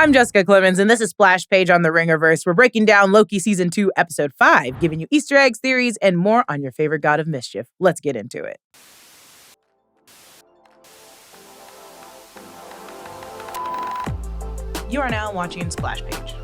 I'm Jessica Clemons, and this is Splash Page on the Ringerverse. We're breaking down Loki Season 2, Episode 5, giving you Easter eggs, theories, and more on your favorite god of mischief. Let's get into it. You are now watching Splash Page.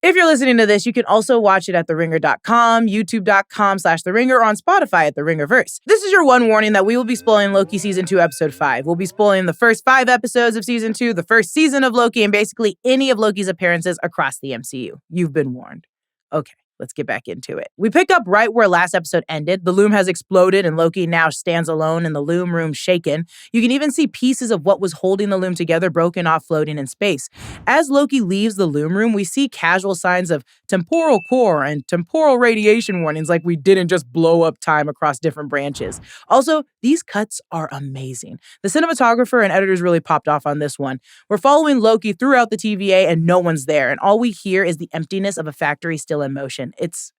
If you're listening to this, you can also watch it at theringer.com, youtube.com/theringer, or on Spotify at The Ringerverse. This is your one warning that we will be spoiling Loki Season 2, Episode 5. We'll be spoiling the first 5 episodes of Season 2, the first season of Loki, and basically any of Loki's appearances across the MCU. You've been warned. Okay. Let's get back into it. We pick up right where last episode ended. The loom has exploded and Loki now stands alone in the loom room shaken. You can even see pieces of what was holding the loom together broken off floating in space. As Loki leaves the loom room, we see casual signs of temporal core and temporal radiation warnings, like we didn't just blow up time across different branches. Also, these cuts are amazing. The cinematographer and editors really popped off on this one. We're following Loki throughout the TVA and no one's there, and all we hear is the emptiness of a factory still in motion. It's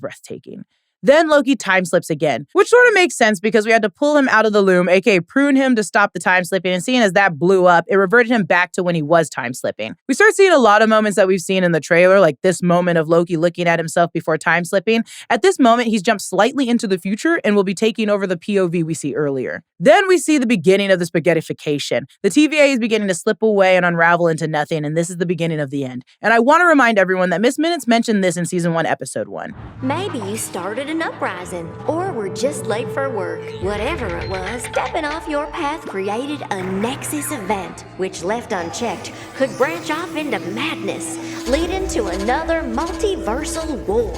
breathtaking. Then Loki time slips again, which sort of makes sense because we had to pull him out of the loom, aka prune him to stop the time slipping, and seeing as that blew up, it reverted him back to when he was time slipping. We start seeing a lot of moments that we've seen in the trailer, like this moment of Loki looking at himself before time slipping. At this moment, he's jumped slightly into the future and will be taking over the POV we see earlier. Then we see the beginning of the spaghettification. The TVA is beginning to slip away and unravel into nothing, and this is the beginning of the end. And I want to remind everyone that Miss Minutes mentioned this in Season 1, Episode 1. Maybe you started an uprising, or were just late for work. Whatever it was, stepping off your path created a Nexus event, which left unchecked could branch off into madness, leading to another multiversal war.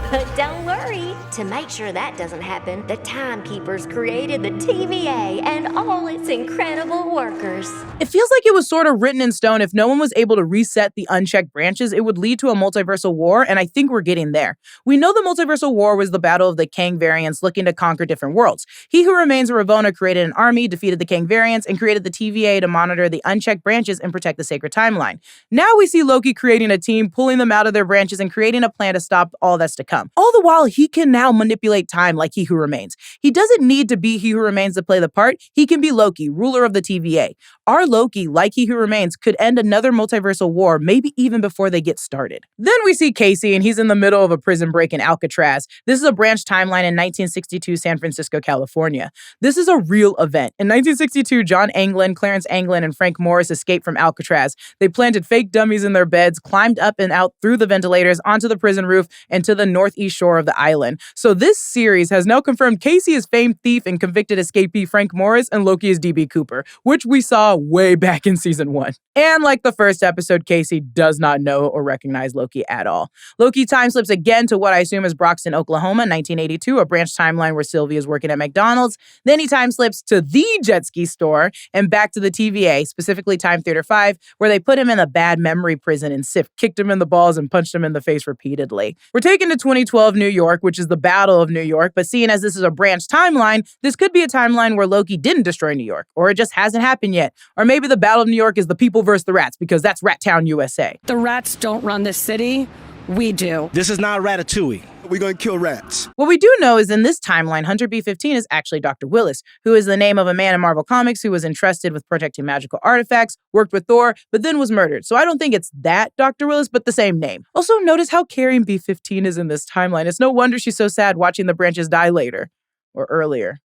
But don't worry, to make sure that doesn't happen, the Timekeepers created the TVA and all its incredible workers. It feels like it was sort of written in stone. If no one was able to reset the unchecked branches, it would lead to a multiversal war, and I think we're getting there. We know the multiversal war was the battle of the Kang variants looking to conquer different worlds. He Who Remains of Ravonna created an army, defeated the Kang variants, and created the TVA to monitor the unchecked branches and protect the sacred timeline. Now we see Loki creating a team, pulling them out of their branches, and creating a plan to stop all that's to come. All the while, he can now manipulate time like He Who Remains. He doesn't need to be He Who Remains to play the part. He can be Loki, ruler of the TVA. Our Loki, like He Who Remains, could end another multiversal war, maybe even before they get started. Then we see Casey, and he's in the middle of a prison break in Alcatraz. This is a branch timeline in 1962 San Francisco, California. This is a real event. In 1962, John Anglin, Clarence Anglin, and Frank Morris escaped from Alcatraz. They planted fake dummies in their beds, climbed up and out through the ventilators, onto the prison roof, and to the northeast shore of the island. So this series has now confirmed Casey is famed thief and convicted escapee Frank Morris, and Loki is DB Cooper, which we saw way back in Season 1. And like the first episode, Casey does not know or recognize Loki at all. Loki time slips again to what I assume is Broxton, Oklahoma, 1982, a branch timeline where Sylvie is working at McDonald's. Then he time slips to the jet ski store and back to the TVA, specifically Time Theater 5, where they put him in a bad memory prison, and Sif kicked him in the balls and punched him in the face repeatedly. We're taken to 2012 New York, which is the Battle of New York, but seeing as this is a branch timeline, this could be a timeline where Loki didn't destroy New York, or it just hasn't happened yet. Or maybe the Battle of New York is the people versus the rats, because that's Rat Town, USA. The rats don't run this city. We do. This is not Ratatouille. We're going to kill rats. What we do know is in this timeline, Hunter B-15 is actually Dr. Willis, who is the name of a man in Marvel Comics who was entrusted with protecting magical artifacts, worked with Thor, but then was murdered. So I don't think it's that Dr. Willis, but the same name. Also, notice how caring B-15 is in this timeline. It's no wonder she's so sad watching the branches die later, or earlier.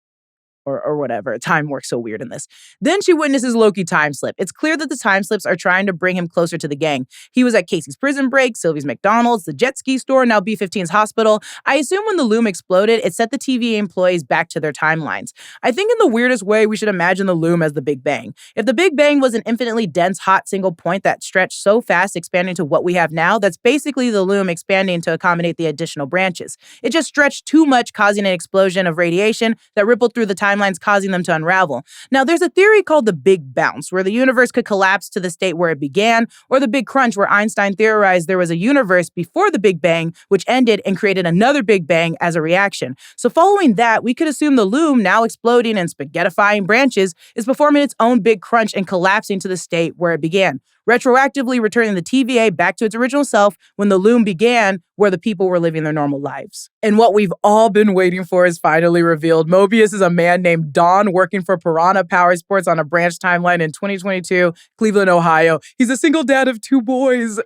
Or whatever. Time works so weird in this. Then she witnesses Loki time slip. It's clear that the time slips are trying to bring him closer to the gang. He was at Casey's prison break, Sylvie's McDonald's, the jet ski store, now B-15's hospital. I assume when the loom exploded, it set the TVA employees back to their timelines. I think in the weirdest way, we should imagine the loom as the Big Bang. If the Big Bang was an infinitely dense, hot single point that stretched so fast, expanding to what we have now, that's basically the loom expanding to accommodate the additional branches. It just stretched too much, causing an explosion of radiation that rippled through the timelines, causing them to unravel. Now, there's a theory called the Big Bounce, where the universe could collapse to the state where it began, or the Big Crunch, where Einstein theorized there was a universe before the Big Bang, which ended and created another Big Bang as a reaction. So following that, we could assume the loom, now exploding and spaghettifying branches, is performing its own Big Crunch and collapsing to the state where it began, retroactively returning the TVA back to its original self when the loom began, where the people were living their normal lives. And what we've all been waiting for is finally revealed. Mobius is a man named Don working for Piranha Power Sports on a branch timeline in 2022, Cleveland, Ohio. He's a single dad of 2 boys.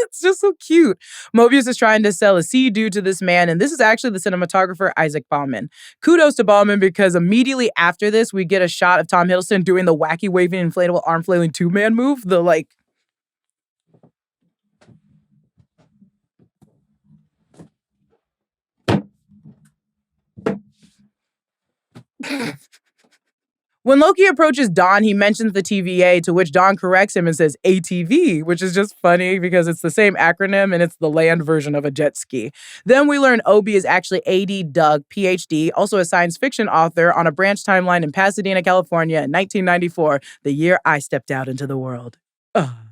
It's just so cute. Mobius is trying to sell a Sea-Doo to this man, and this is actually the cinematographer Isaac Bauman. Kudos to Bauman, because immediately after this, we get a shot of Tom Hiddleston doing the wacky waving inflatable arm flailing 2-man move. When Loki approaches Don, he mentions the TVA, to which Don corrects him and says ATV, which is just funny because it's the same acronym and it's the land version of a jet ski. Then we learn Obi is actually A.D. Doug, PhD, also a science fiction author on a branch timeline in Pasadena, California in 1994, the year I stepped out into the world.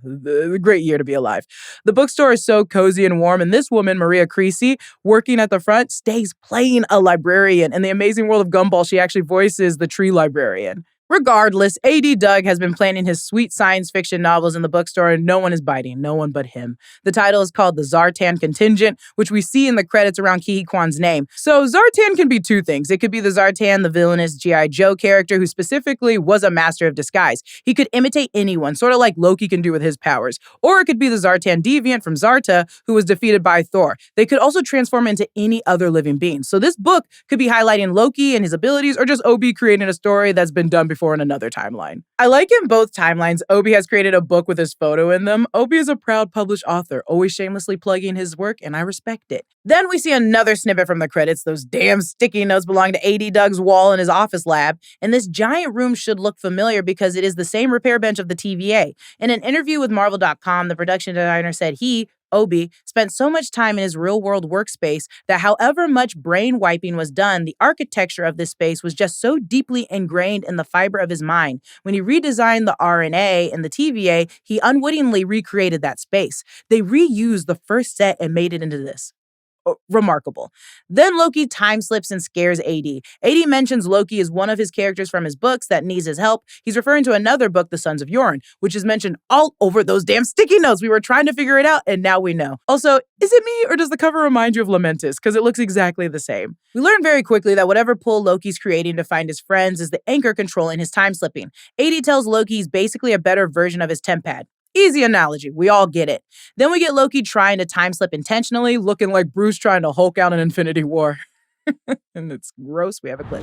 The great year to be alive. The bookstore is so cozy and warm, and this woman, Maria Creasy, working at the front, stays playing a librarian. In The Amazing World of Gumball, she actually voices the tree librarian. Regardless, A.D. Doug has been planning his sweet science fiction novels in the bookstore, and no one is biting, no one but him. The title is called The Zartan Contingent, which we see in the credits around Ke Huy Quan's name. So Zartan can be 2 things. It could be the Zartan, the villainous G.I. Joe character who specifically was a master of disguise. He could imitate anyone, sort of like Loki can do with his powers. Or it could be the Zartan deviant from Zarta, who was defeated by Thor. They could also transform into any other living being. So this book could be highlighting Loki and his abilities, or just Obi creating a story that's been done before in another timeline. I like in both timelines, Obi has created a book with his photo in them. Obi is a proud published author, always shamelessly plugging his work, and I respect it. Then we see another snippet from the credits. Those damn sticky notes belong to A.D. Doug's wall in his office lab, and this giant room should look familiar because it is the same repair bench of the TVA. In an interview with Marvel.com, the production designer said he, Obi, spent so much time in his real-world workspace that however much brain wiping was done, the architecture of this space was just so deeply ingrained in the fiber of his mind. When he redesigned the RNA and the TVA, he unwittingly recreated that space. They reused the first set and made it into this. Remarkable. Then Loki time slips and scares AD. AD mentions Loki is one of his characters from his books that needs his help. He's referring to another book, The Sons of Yorin, which is mentioned all over those damn sticky notes. We were trying to figure it out, and now we know. Also, is it me, or does the cover remind you of Lamentis? Because it looks exactly the same. We learn very quickly that whatever pull Loki's creating to find his friends is the anchor controlling his time slipping. AD tells Loki he's basically a better version of his tempad. Easy analogy. We all get it. Then we get Loki trying to time slip intentionally, looking like Bruce trying to Hulk out an Infinity War. And it's gross. We have a clip.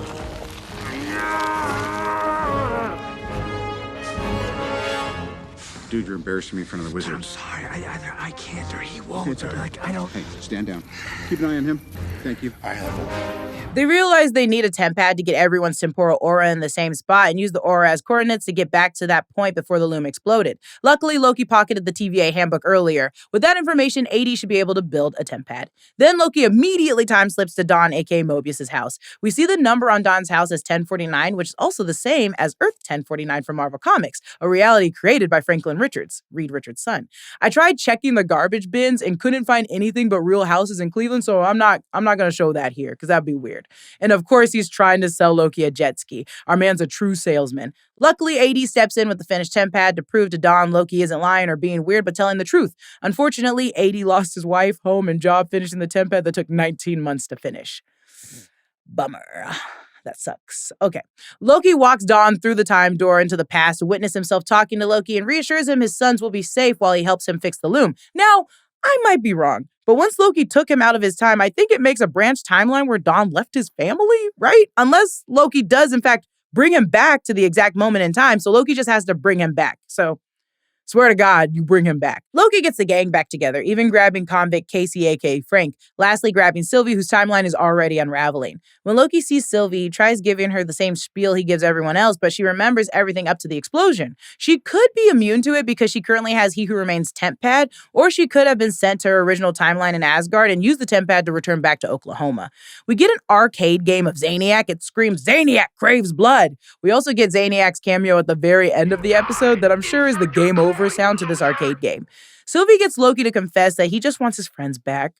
Dude, you're embarrassing me in front of the wizard. I'm sorry. I can't, or he won't. I don't. Hey, stand down. Keep an eye on him. Thank you. They realize they need a tempad to get everyone's temporal aura in the same spot and use the aura as coordinates to get back to that point before the loom exploded. Luckily, Loki pocketed the TVA handbook earlier. With that information, AD should be able to build a tempad. Then Loki immediately time slips to Don, aka Mobius's house. We see the number on Don's house as 1049, which is also the same as Earth 1049 from Marvel Comics, a reality created by Franklin Richards, Reed Richards' son. I tried checking the garbage bins and couldn't find anything but real houses in Cleveland, so I'm not going to show that here because that'd be weird. And of course, he's trying to sell Loki a jet ski. Our man's a true salesman. Luckily, AD steps in with the finished tempad to prove to Don Loki isn't lying or being weird, but telling the truth. Unfortunately, AD lost his wife, home, and job finishing the tempad that took 19 months to finish. Bummer. That sucks. Okay. Loki walks Don through the time door into the past to witness himself talking to Loki and reassures him his sons will be safe while he helps him fix the loom. Now, I might be wrong, but once Loki took him out of his time, I think it makes a branch timeline where Don left his family, right? Unless Loki does, in fact, bring him back to the exact moment in time, so Loki just has to bring him back. So, swear to God, you bring him back. Loki gets the gang back together, even grabbing convict Casey, aka Frank, lastly grabbing Sylvie, whose timeline is already unraveling. When Loki sees Sylvie, he tries giving her the same spiel he gives everyone else, but she remembers everything up to the explosion. She could be immune to it because she currently has He Who Remains temp pad, or she could have been sent to her original timeline in Asgard and used the temp pad to return back to Oklahoma. We get an arcade game of Zaniac. It screams, "Zaniac craves blood." We also get Zaniac's cameo at the very end of the episode that I'm sure is the game over sound to this arcade game. Sylvie gets Loki to confess that he just wants his friends back.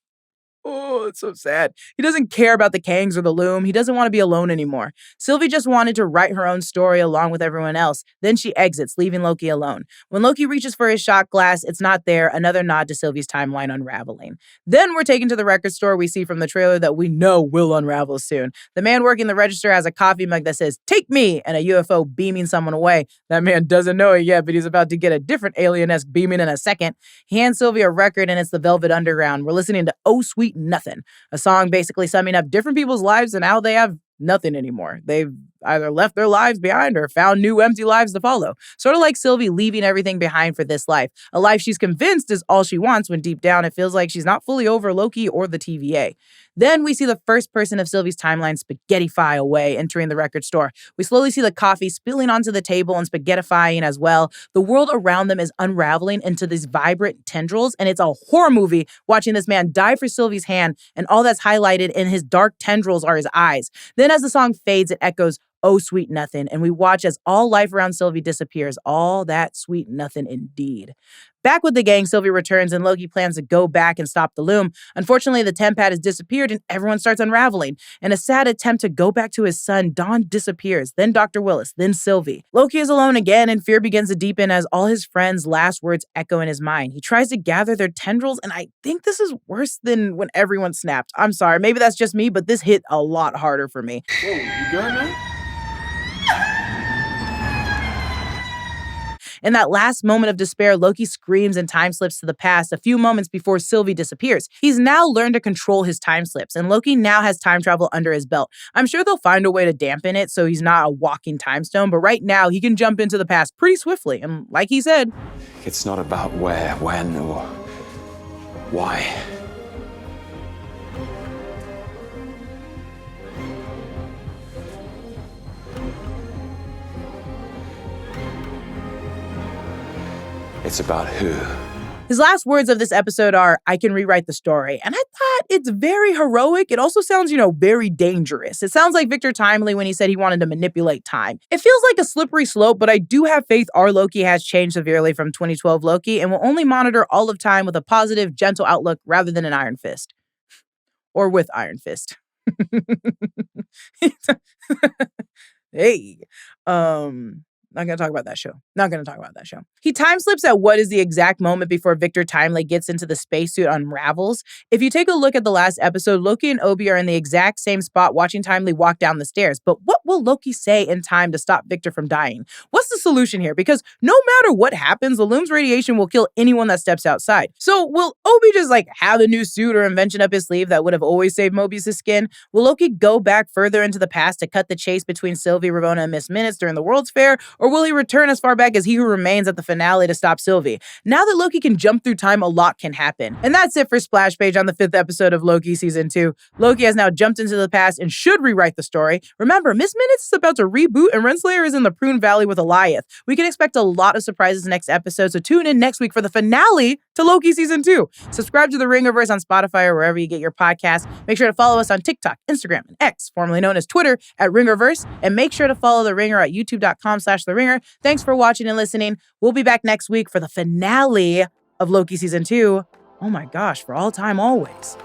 Oh, it's so sad. He doesn't care about the Kangs or the Loom. He doesn't want to be alone anymore. Sylvie just wanted to write her own story along with everyone else. Then she exits, leaving Loki alone. When Loki reaches for his shot glass, it's not there. Another nod to Sylvie's timeline unraveling. Then we're taken to the record store we see from the trailer that we know will unravel soon. The man working the register has a coffee mug that says, "Take me," and a UFO beaming someone away. That man doesn't know it yet, but he's about to get a different alien-esque beaming in a second. He hands Sylvie a record, and it's the Velvet Underground. We're listening to "Oh Sweet Nothing," a song basically summing up different people's lives and how they have nothing anymore. They've either left their lives behind or found new empty lives to follow. Sort of like Sylvie leaving everything behind for this life. A life she's convinced is all she wants when deep down it feels like she's not fully over Loki or the TVA. Then we see the first person of Sylvie's timeline spaghettify away, entering the record store. We slowly see the coffee spilling onto the table and spaghettifying as well. The world around them is unraveling into these vibrant tendrils, and it's a horror movie watching this man die for Sylvie's hand, and all that's highlighted in his dark tendrils are his eyes. Then as the song fades, it echoes, "Oh, sweet nothing," and we watch as all life around Sylvie disappears. All that sweet nothing indeed. Back with the gang, Sylvie returns and Loki plans to go back and stop the Loom. Unfortunately, the tempad has disappeared and everyone starts unraveling. In a sad attempt to go back to his son, Dawn disappears, then Dr. Willis, then Sylvie. Loki is alone again and fear begins to deepen as all his friends' last words echo in his mind. He tries to gather their tendrils, and I think this is worse than when everyone snapped. I'm sorry, maybe that's just me, but this hit a lot harder for me. Whoa, you good, man? In that last moment of despair, Loki screams and time slips to the past a few moments before Sylvie disappears. He's now learned to control his time slips, and Loki now has time travel under his belt. I'm sure they'll find a way to dampen it so he's not a walking time stone, but right now he can jump into the past pretty swiftly. And like he said, it's not about where, when, or why. It's about who. His last words of this episode are, "I can rewrite the story." And I thought it's very heroic. It also sounds, very dangerous. It sounds like Victor Timely when he said he wanted to manipulate time. It feels like a slippery slope, but I do have faith our Loki has changed severely from 2012 Loki and will only monitor all of time with a positive, gentle outlook rather than an iron fist. Or with iron fist. Hey. Not going to talk about that show. He time slips at what is the exact moment before Victor Timely gets into the spacesuit unravels. If you take a look at the last episode, Loki and Obi are in the exact same spot watching Timely walk down the stairs. But what will Loki say in time to stop Victor from dying? What's the solution here? Because no matter what happens, the Loom's radiation will kill anyone that steps outside. So will Obi just have a new suit or invention up his sleeve that would have always saved Mobius' skin? Will Loki go back further into the past to cut the chase between Sylvie, Ravonna, and Miss Minutes during the World's Fair? Or will he return as far back as He Who Remains at the finale to stop Sylvie? Now that Loki can jump through time, a lot can happen. And that's it for Splash Page on the 5th episode of Loki Season 2. Loki has now jumped into the past and should rewrite the story. Remember, Miss Minutes is about to reboot and Renslayer is in the Prune Valley with Aleya. We can expect a lot of surprises next episode, so tune in next week for the finale to Loki Season 2. Subscribe to the Ringerverse on Spotify or wherever you get your podcasts. Make sure to follow us on TikTok, Instagram, and X, formerly known as Twitter, at Ringerverse. And make sure to follow The Ringer at youtube.com/The Ringer. Thanks for watching and listening. We'll be back next week for the finale of Loki Season 2. Oh my gosh, for all time, always.